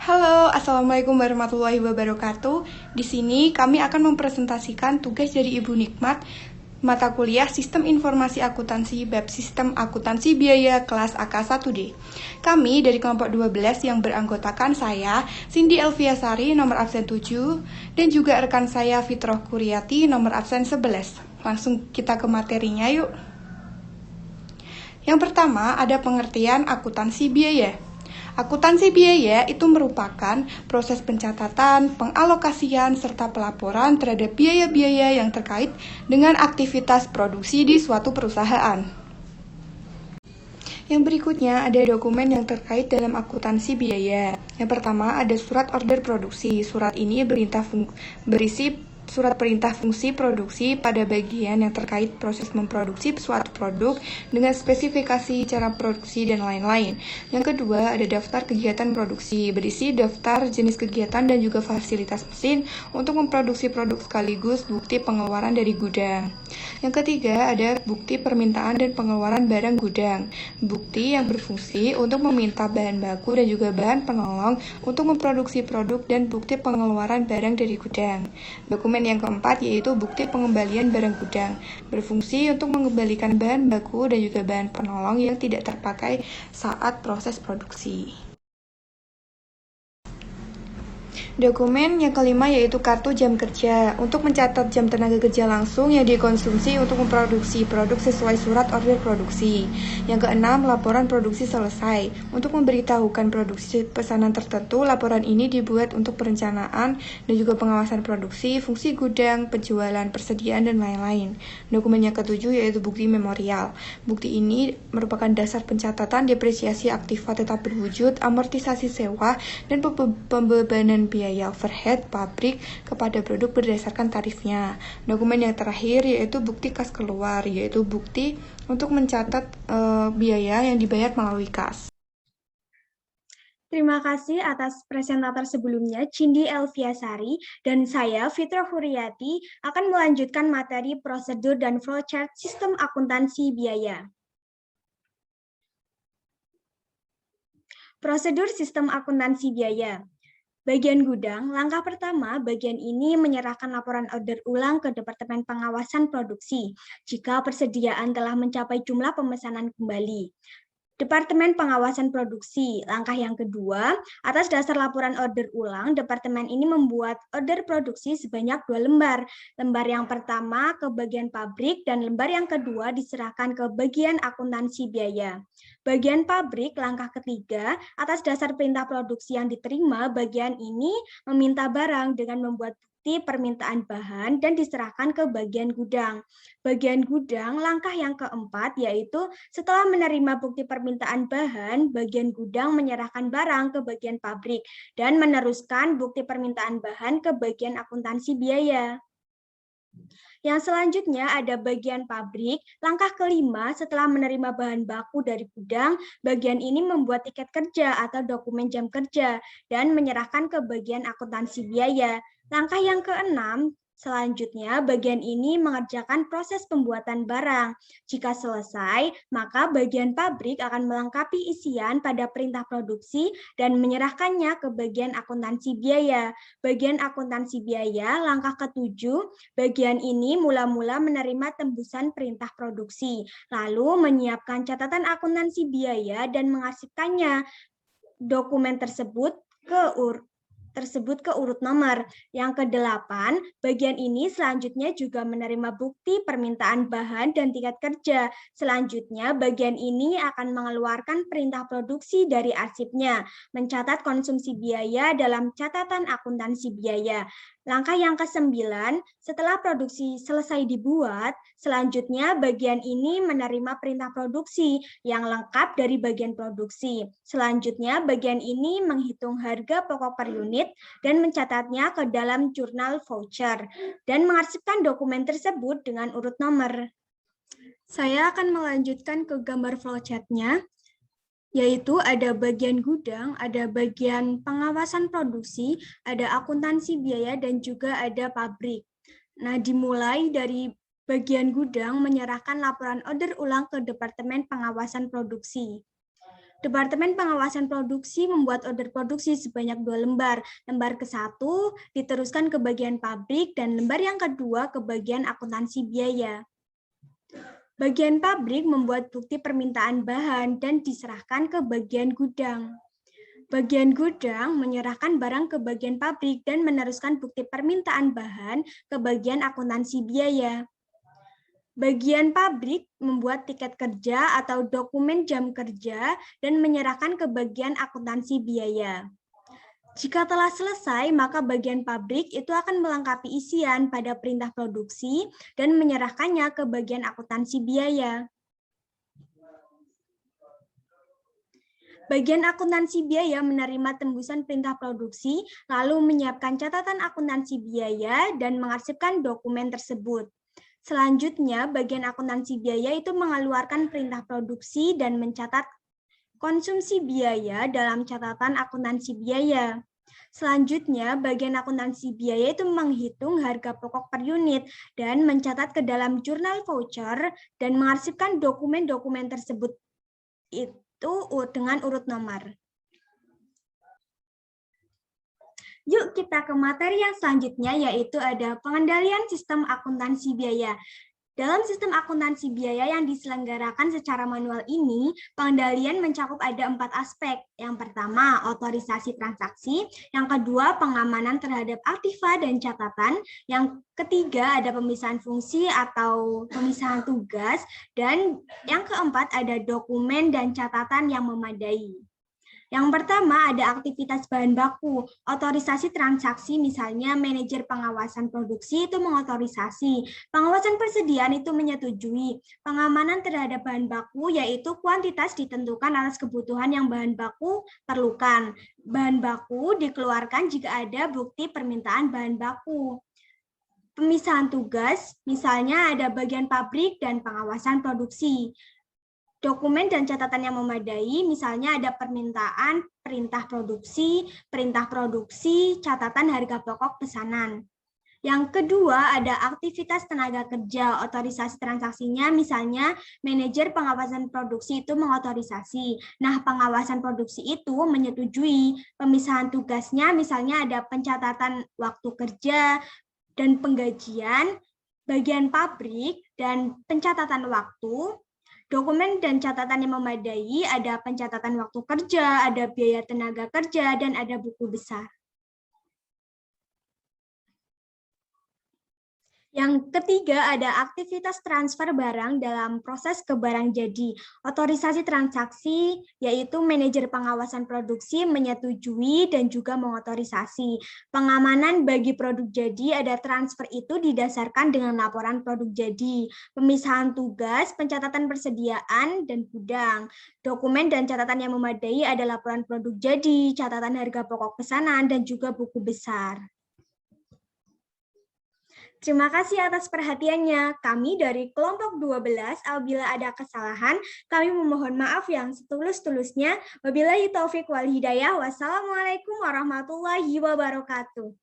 Halo, Assalamualaikum warahmatullahi wabarakatuh. Di sini kami akan mempresentasikan tugas dari Ibu Nikmat, mata kuliah Sistem Informasi Akuntansi Bab Sistem Akuntansi Biaya kelas AK1D. Kami dari kelompok 12 yang beranggotakan saya, Cindy Elviasari, nomor absen 7, dan juga rekan saya Fitroh Kuryati, nomor absen 11. Langsung kita ke materinya yuk. Yang pertama ada pengertian akuntansi biaya. Akuntansi biaya itu merupakan proses pencatatan, pengalokasian, serta pelaporan terhadap biaya-biaya yang terkait dengan aktivitas produksi di suatu perusahaan. Yang berikutnya ada dokumen yang terkait dalam akuntansi biaya. Yang pertama ada surat order produksi. Surat ini berisi surat perintah fungsi produksi pada bagian yang terkait proses memproduksi suatu produk dengan spesifikasi cara produksi dan lain-lain. Yang kedua, ada daftar kegiatan produksi, berisi daftar jenis kegiatan dan juga fasilitas mesin untuk memproduksi produk sekaligus bukti pengeluaran dari gudang. Yang ketiga, ada bukti permintaan dan pengeluaran barang gudang, bukti yang berfungsi untuk meminta bahan baku dan juga bahan penolong untuk memproduksi produk dan bukti pengeluaran barang dari gudang. Dokumen yang keempat yaitu bukti pengembalian barang gudang, berfungsi untuk mengembalikan bahan baku dan juga bahan penolong yang tidak terpakai saat proses produksi. Dokumen yang kelima yaitu kartu jam kerja, untuk mencatat jam tenaga kerja langsung yang dikonsumsi untuk memproduksi produk sesuai surat order produksi. Yang keenam, laporan produksi selesai. Untuk memberitahukan produksi pesanan tertentu, laporan ini dibuat untuk perencanaan dan juga pengawasan produksi, fungsi gudang, penjualan, persediaan, dan lain-lain. Dokumen yang ketujuh yaitu bukti memorial. Bukti ini merupakan dasar pencatatan depresiasi aktiva tetap berwujud, amortisasi sewa, dan pembebanan biaya overhead pabrik kepada produk berdasarkan tarifnya. Dokumen yang terakhir yaitu bukti kas keluar, yaitu bukti untuk mencatat biaya yang dibayar melalui kas. Terima kasih atas presentator sebelumnya, Cindy Elviasari, dan saya, Fitroh Kuryati, akan melanjutkan materi prosedur dan flowchart sistem akuntansi biaya. Prosedur sistem akuntansi biaya. Bagian gudang, langkah pertama, bagian ini menyerahkan laporan order ulang ke Departemen Pengawasan Produksi jika persediaan telah mencapai jumlah pemesanan kembali. Departemen Pengawasan Produksi, langkah yang kedua, atas dasar laporan order ulang, Departemen ini membuat order produksi sebanyak 2 lembar. Lembar yang pertama ke bagian pabrik dan lembar yang kedua diserahkan ke bagian akuntansi biaya. Bagian pabrik, langkah ketiga, atas dasar perintah produksi yang diterima, bagian ini meminta barang dengan membuat bukti permintaan bahan dan diserahkan ke bagian gudang. Bagian gudang, langkah yang keempat, yaitu setelah menerima bukti permintaan bahan, bagian gudang menyerahkan barang ke bagian pabrik dan meneruskan bukti permintaan bahan ke bagian akuntansi biaya. Yang selanjutnya ada bagian pabrik. Langkah kelima, setelah menerima bahan baku dari gudang, bagian ini membuat tiket kerja atau dokumen jam kerja dan menyerahkan ke bagian akuntansi biaya. Langkah yang keenam, selanjutnya, bagian ini mengerjakan proses pembuatan barang. Jika selesai, maka bagian pabrik akan melengkapi isian pada perintah produksi dan menyerahkannya ke bagian akuntansi biaya. Bagian akuntansi biaya, langkah ketujuh, bagian ini mula-mula menerima tembusan perintah produksi, lalu menyiapkan catatan akuntansi biaya dan mengarsipkannya dokumen tersebut ke urut nomor. Yang kedelapan, bagian ini selanjutnya juga menerima bukti permintaan bahan dan tiket kerja. Selanjutnya, bagian ini akan mengeluarkan perintah produksi dari arsipnya, mencatat konsumsi biaya dalam catatan akuntansi biaya. Langkah yang ke-9, setelah produksi selesai dibuat, selanjutnya bagian ini menerima perintah produksi yang lengkap dari bagian produksi. Selanjutnya, bagian ini menghitung harga pokok per unit dan mencatatnya ke dalam jurnal voucher dan mengarsipkan dokumen tersebut dengan urut nomor. Saya akan melanjutkan ke gambar flowchart-nya, yaitu ada bagian gudang, ada bagian pengawasan produksi, ada akuntansi biaya, dan juga ada pabrik. Nah, dimulai dari bagian gudang menyerahkan laporan order ulang ke Departemen Pengawasan Produksi. Departemen Pengawasan Produksi membuat order produksi sebanyak 2 lembar. Lembar ke-1 diteruskan ke bagian pabrik dan lembar yang kedua ke bagian akuntansi biaya. Bagian pabrik membuat bukti permintaan bahan dan diserahkan ke bagian gudang. Bagian gudang menyerahkan barang ke bagian pabrik dan meneruskan bukti permintaan bahan ke bagian akuntansi biaya. Bagian pabrik membuat tiket kerja atau dokumen jam kerja dan menyerahkan ke bagian akuntansi biaya. Jika telah selesai, maka bagian pabrik itu akan melengkapi isian pada perintah produksi dan menyerahkannya ke bagian akuntansi biaya. Bagian akuntansi biaya menerima tembusan perintah produksi, lalu menyiapkan catatan akuntansi biaya dan mengarsipkan dokumen tersebut. Selanjutnya, bagian akuntansi biaya itu mengeluarkan perintah produksi dan mencatat konsumsi biaya dalam catatan akuntansi biaya. Selanjutnya, bagian akuntansi biaya itu menghitung harga pokok per unit dan mencatat ke dalam jurnal voucher dan mengarsipkan dokumen-dokumen tersebut itu dengan urut nomor. Yuk kita ke materi yang selanjutnya, yaitu ada pengendalian sistem akuntansi biaya. Dalam sistem akuntansi biaya yang diselenggarakan secara manual ini, pengendalian mencakup ada 4 aspek. Yang pertama, otorisasi transaksi. Yang kedua, pengamanan terhadap aktiva dan catatan. Yang ketiga, ada pemisahan fungsi atau pemisahan tugas. Dan yang keempat, ada dokumen dan catatan yang memadai. Yang pertama ada aktivitas bahan baku, otorisasi transaksi, misalnya manajer pengawasan produksi itu mengotorisasi, pengawasan persediaan itu menyetujui, pengamanan terhadap bahan baku yaitu kuantitas ditentukan atas kebutuhan yang bahan baku perlukan. Bahan baku dikeluarkan jika ada bukti permintaan bahan baku. Pemisahan tugas, misalnya ada bagian pabrik dan pengawasan produksi. Dokumen dan catatan yang memadai, misalnya ada permintaan, perintah produksi, catatan harga pokok pesanan. Yang kedua ada aktivitas tenaga kerja, otorisasi transaksinya, misalnya manajer pengawasan produksi itu mengotorisasi. Nah, pengawasan produksi itu menyetujui pemisahan tugasnya, misalnya ada pencatatan waktu kerja dan penggajian, bagian pabrik dan pencatatan waktu. Dokumen dan catatan yang memadai, ada pencatatan waktu kerja, ada biaya tenaga kerja, dan ada buku besar. Yang ketiga ada aktivitas transfer barang dalam proses ke barang jadi. Otorisasi transaksi yaitu manajer pengawasan produksi menyetujui dan juga mengotorisasi. Pengamanan bagi produk jadi ada transfer itu didasarkan dengan laporan produk jadi. Pemisahan tugas, pencatatan persediaan dan gudang. Dokumen dan catatan yang memadai ada laporan produk jadi, catatan harga pokok pesanan dan juga buku besar. Terima kasih atas perhatiannya. Kami dari kelompok 12, apabila ada kesalahan, kami memohon maaf yang setulus-tulusnya. Wabillahi taufiq wal hidayah. Wassalamualaikum warahmatullahi wabarakatuh.